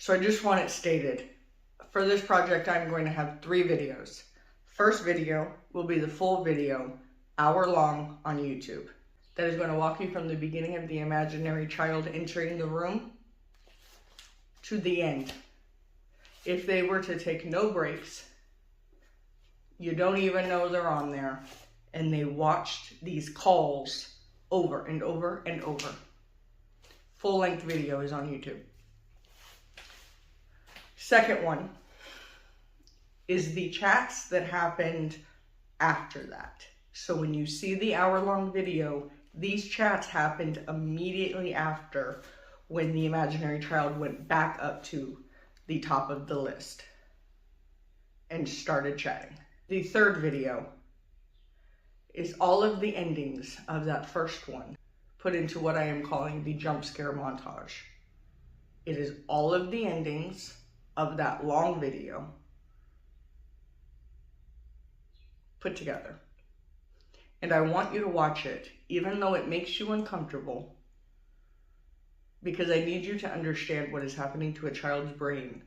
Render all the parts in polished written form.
So I just want it stated. For this project, I'm going to have 3 videos. First video will be the full video, hour long, on YouTube. That is going to walk you from the beginning of the imaginary child entering the room to the end. If they were to take no breaks, you don't even know they're on there, and they watched these calls over and over and over. Full-length video is on YouTube. Second one is the chats that happened after that. So when you see the hour-long video, these chats happened immediately after, when the imaginary child went back up to the top of the list and started chatting. The third video is all of the endings of that first one put into what I am calling the jump scare montage. It is all of the endings of that long video put together. And I want you to watch it, even though it makes you uncomfortable, because I need you to understand what is happening to a child's brain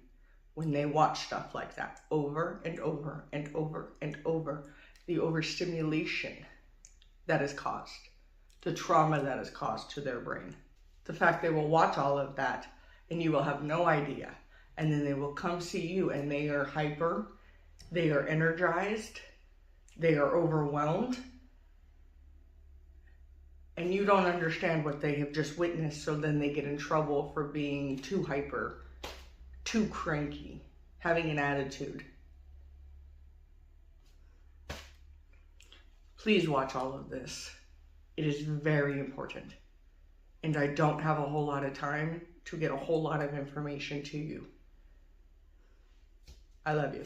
when they watch stuff like that over and over and over and over. The overstimulation that is caused, the trauma that is caused to their brain. The fact they will watch all of that and you will have no idea. And then they will come see you and they are hyper, they are energized, they are overwhelmed, and you don't understand what they have just witnessed, so then they get in trouble for being too hyper, too cranky, having an attitude. Please watch all of this. It is very important. And I don't have a whole lot of time to get a whole lot of information to you. I love you.